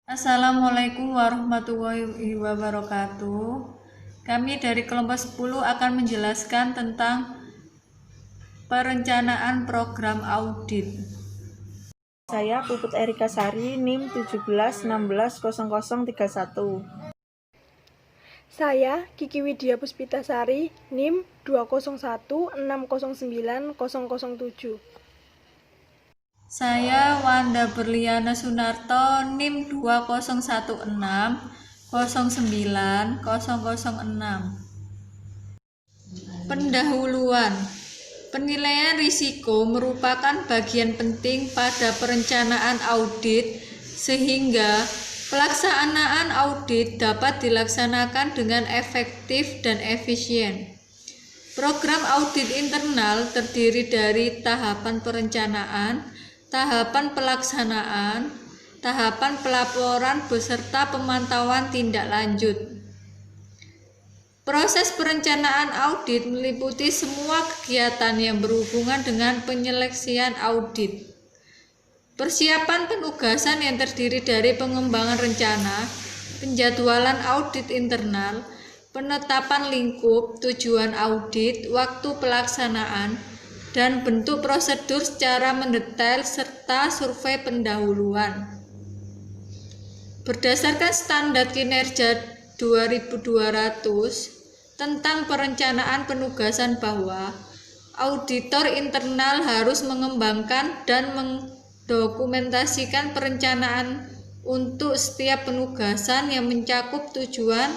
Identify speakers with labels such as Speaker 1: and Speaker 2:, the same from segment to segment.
Speaker 1: Assalamualaikum warahmatullahi wabarakatuh. Kami dari kelompok 10 akan menjelaskan tentang perencanaan program audit.
Speaker 2: Saya Puput Erika Sari, NIM 17160031.
Speaker 3: Saya Kiki Widya Puspitasari, NIM 201609007.
Speaker 1: Saya Wanda Berliana Sunarto, NIM 201609006. Pendahuluan. Penilaian risiko merupakan bagian penting pada perencanaan audit sehingga pelaksanaan audit dapat dilaksanakan dengan efektif dan efisien. Program audit internal terdiri dari tahapan perencanaan, tahapan pelaksanaan, tahapan pelaporan beserta pemantauan tindak lanjut. Proses perencanaan audit meliputi semua kegiatan yang berhubungan dengan penyeleksian audit. Persiapan penugasan yang terdiri dari pengembangan rencana, penjadwalan audit internal, penetapan lingkup, tujuan audit, waktu pelaksanaan, dan bentuk prosedur secara mendetail serta survei pendahuluan. Berdasarkan standar kinerja 2200 tentang perencanaan penugasan bahwa auditor internal harus mengembangkan dan mendokumentasikan perencanaan untuk setiap penugasan yang mencakup tujuan,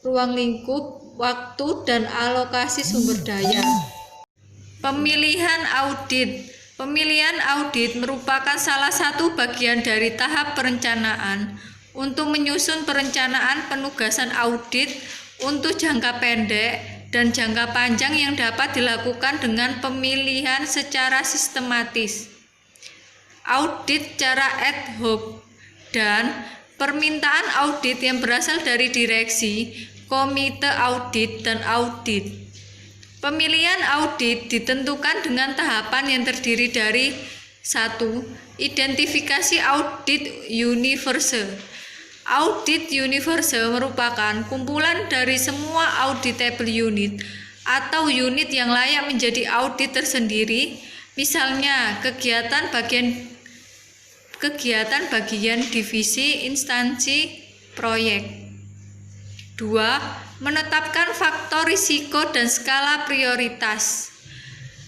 Speaker 1: ruang lingkup, waktu, dan alokasi sumber daya. Pemilihan audit. Pemilihan audit merupakan salah satu bagian dari tahap perencanaan untuk menyusun perencanaan penugasan audit untuk jangka pendek dan jangka panjang yang dapat dilakukan dengan pemilihan secara sistematis, audit secara ad hoc, dan permintaan audit yang berasal dari direksi, komite audit, dan audit. Pemilihan audit ditentukan dengan tahapan yang terdiri dari 1. Identifikasi audit universe. Audit universe merupakan kumpulan dari semua auditable unit atau unit yang layak menjadi audit tersendiri, misalnya kegiatan bagian divisi, instansi, proyek. 2. Menetapkan faktor risiko dan skala prioritas.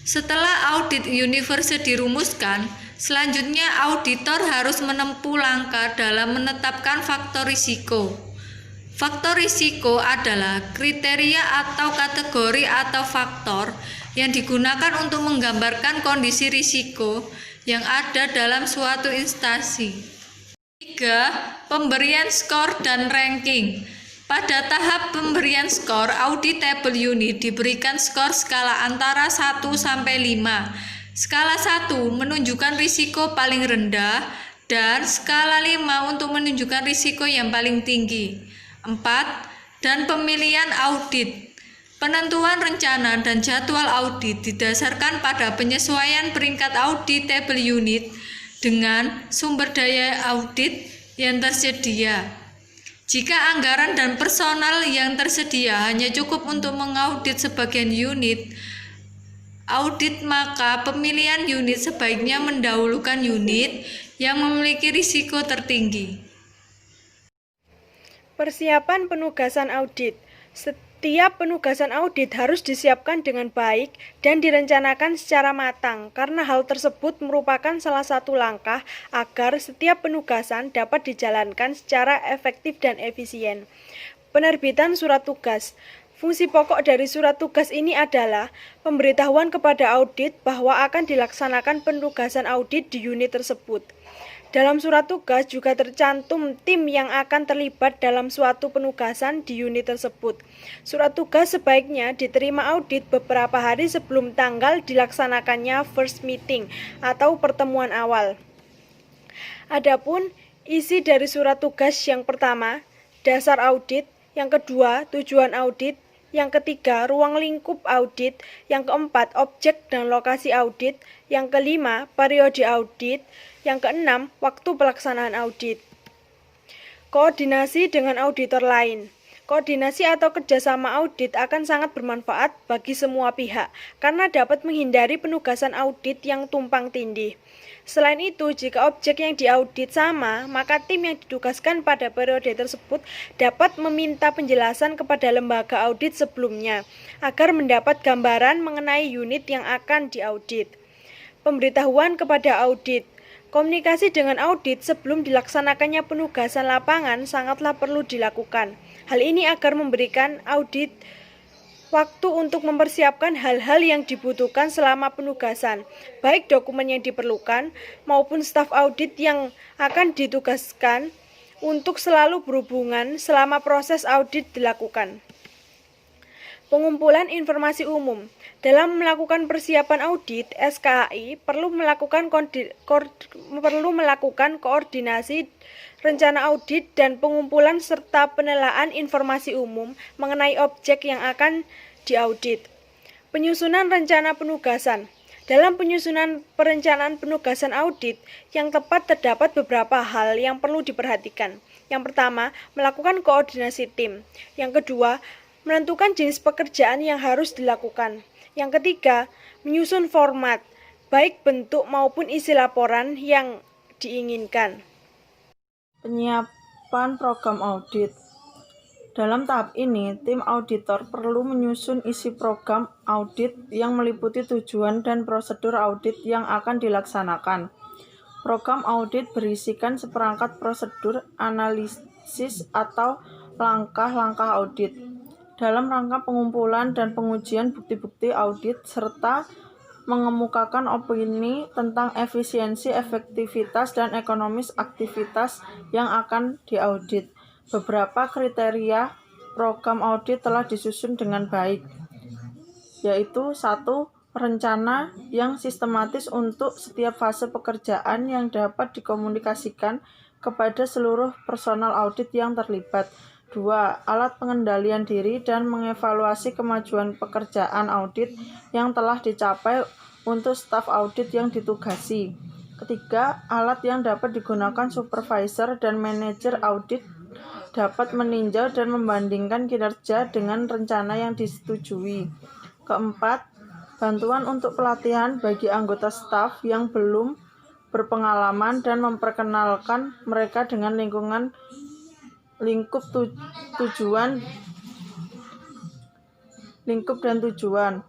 Speaker 1: Setelah audit universe dirumuskan, selanjutnya auditor harus menempuh langkah dalam menetapkan faktor risiko. Faktor risiko adalah kriteria atau kategori atau faktor yang digunakan untuk menggambarkan kondisi risiko yang ada dalam suatu instansi. 3. Pemberian skor dan ranking. Pada tahap pemberian skor, auditable unit diberikan skor skala antara 1 sampai 5. Skala 1 menunjukkan risiko paling rendah dan skala 5 untuk menunjukkan risiko yang paling tinggi. 4. Dan pemilihan audit. Penentuan rencana dan jadwal audit didasarkan pada penyesuaian peringkat auditable unit dengan sumber daya audit yang tersedia. Jika anggaran dan personal yang tersedia hanya cukup untuk mengaudit sebagian unit audit, maka pemilihan unit sebaiknya mendahulukan unit yang memiliki risiko tertinggi.
Speaker 3: Persiapan penugasan audit. Setiap penugasan audit harus disiapkan dengan baik dan direncanakan secara matang, karena hal tersebut merupakan salah satu langkah agar setiap penugasan dapat dijalankan secara efektif dan efisien. Penerbitan surat tugas. Fungsi pokok dari surat tugas ini adalah pemberitahuan kepada audit bahwa akan dilaksanakan penugasan audit di unit tersebut. Dalam surat tugas juga tercantum tim yang akan terlibat dalam suatu penugasan di unit tersebut. Surat tugas sebaiknya diterima audit beberapa hari sebelum tanggal dilaksanakannya first meeting atau pertemuan awal. Adapun isi dari surat tugas yang pertama, dasar audit, yang kedua, tujuan audit, yang ketiga, ruang lingkup audit, yang keempat, objek dan lokasi audit, yang kelima, periode audit, yang keenam, waktu pelaksanaan audit. Koordinasi dengan auditor lain. Koordinasi atau kerjasama audit akan sangat bermanfaat bagi semua pihak karena dapat menghindari penugasan audit yang tumpang tindih. Selain itu, jika objek yang diaudit sama, maka tim yang ditugaskan pada periode tersebut dapat meminta penjelasan kepada lembaga audit sebelumnya agar mendapat gambaran mengenai unit yang akan diaudit. Pemberitahuan kepada audit. Komunikasi dengan audit sebelum dilaksanakannya penugasan lapangan sangatlah perlu dilakukan. Hal ini agar memberikan audit waktu untuk mempersiapkan hal-hal yang dibutuhkan selama penugasan, baik dokumen yang diperlukan maupun staf audit yang akan ditugaskan untuk selalu berhubungan selama proses audit dilakukan. Pengumpulan informasi umum. Dalam melakukan persiapan audit, SKAI perlu melakukan koordinasi rencana audit dan pengumpulan serta penelaan informasi umum mengenai objek yang akan diaudit. Penyusunan rencana penugasan. Dalam penyusunan perencanaan penugasan audit yang tepat terdapat beberapa hal yang perlu diperhatikan. Yang pertama, melakukan koordinasi tim. Yang kedua, menentukan jenis pekerjaan yang harus dilakukan. Yang ketiga, menyusun format, baik bentuk maupun isi laporan yang diinginkan.
Speaker 2: Penyiapan program audit. Dalam tahap ini, tim auditor perlu menyusun isi program audit yang meliputi tujuan dan prosedur audit yang akan dilaksanakan. Program audit berisikan seperangkat prosedur, analisis, atau langkah-langkah audit dalam rangka pengumpulan dan pengujian bukti-bukti audit serta mengemukakan opini tentang efisiensi, efektivitas, dan ekonomis aktivitas yang akan diaudit. Beberapa kriteria program audit telah disusun dengan baik, yaitu 1. Rencana yang sistematis untuk setiap fase pekerjaan yang dapat dikomunikasikan kepada seluruh personal audit yang terlibat. 2. Alat pengendalian diri dan mengevaluasi kemajuan pekerjaan audit yang telah dicapai untuk staf audit yang ditugasi. 3. Alat yang dapat digunakan supervisor dan manajer audit dapat meninjau dan membandingkan kinerja dengan rencana yang disetujui. 4. Bantuan untuk pelatihan bagi anggota staf yang belum berpengalaman dan memperkenalkan mereka dengan lingkup dan tujuan.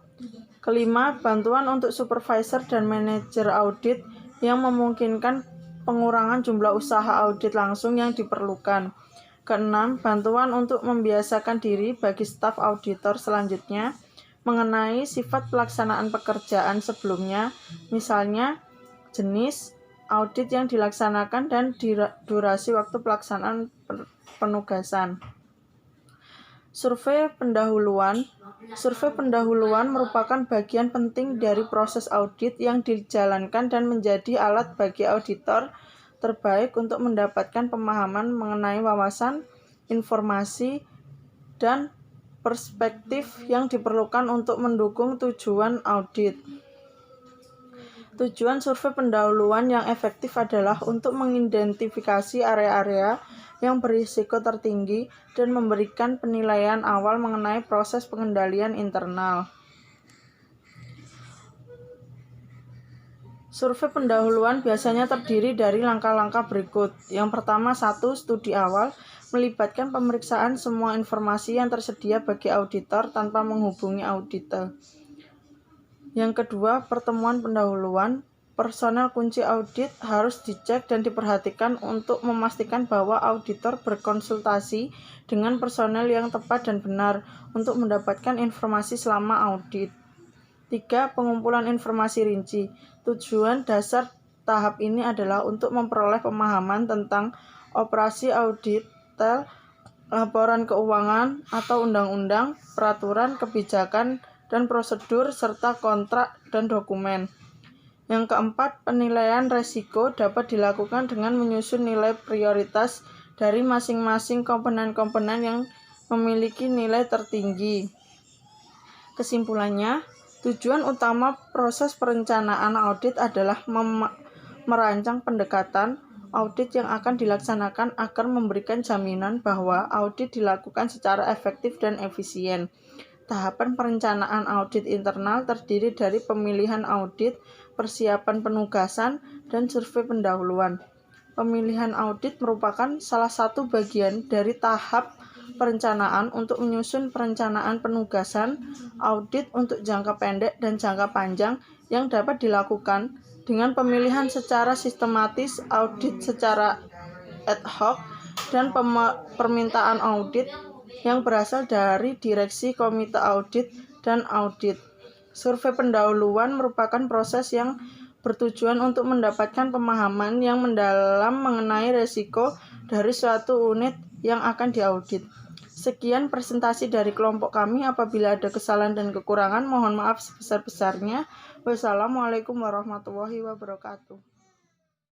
Speaker 2: 5. Bantuan untuk supervisor dan manajer audit yang memungkinkan pengurangan jumlah usaha audit langsung yang diperlukan. 6. Bantuan untuk membiasakan diri bagi staf auditor selanjutnya mengenai sifat pelaksanaan pekerjaan sebelumnya, misalnya jenis audit yang dilaksanakan dan durasi waktu pelaksanaan penugasan. Survei pendahuluan. Survei pendahuluan merupakan bagian penting dari proses audit yang dijalankan dan menjadi alat bagi auditor terbaik untuk mendapatkan pemahaman mengenai wawasan, informasi, dan perspektif yang diperlukan untuk mendukung tujuan audit. Tujuan survei pendahuluan yang efektif adalah untuk mengidentifikasi area-area yang berisiko tertinggi dan memberikan penilaian awal mengenai proses pengendalian internal. Survei pendahuluan biasanya terdiri dari langkah-langkah berikut. Yang pertama, 1. Studi awal melibatkan pemeriksaan semua informasi yang tersedia bagi auditor tanpa menghubungi auditor. Yang kedua, pertemuan pendahuluan. Personel kunci audit harus dicek dan diperhatikan untuk memastikan bahwa auditor berkonsultasi dengan personel yang tepat dan benar untuk mendapatkan informasi selama audit. 3. Pengumpulan informasi rinci. Tujuan dasar tahap ini adalah untuk memperoleh pemahaman tentang operasi audit, laporan keuangan atau undang-undang, peraturan, kebijakan, dan prosedur, serta kontrak dan dokumen. Yang keempat, penilaian resiko dapat dilakukan dengan menyusun nilai prioritas dari masing-masing komponen-komponen yang memiliki nilai tertinggi. Kesimpulannya, tujuan utama proses perencanaan audit adalah merancang pendekatan audit yang akan dilaksanakan agar memberikan jaminan bahwa audit dilakukan secara efektif dan efisien. Tahapan perencanaan audit internal terdiri dari pemilihan audit, persiapan penugasan, dan survei pendahuluan. Pemilihan audit merupakan salah satu bagian dari tahap perencanaan untuk menyusun perencanaan penugasan audit untuk jangka pendek dan jangka panjang yang dapat dilakukan dengan pemilihan secara sistematis, audit secara ad hoc, dan permintaan audit yang berasal dari direksi, komite audit, dan audit. Survei pendahuluan merupakan proses yang bertujuan untuk mendapatkan pemahaman yang mendalam mengenai risiko dari suatu unit yang akan diaudit. Sekian presentasi dari kelompok kami. Apabila ada kesalahan dan kekurangan, mohon maaf sebesar-besarnya. Wassalamualaikum warahmatullahi wabarakatuh.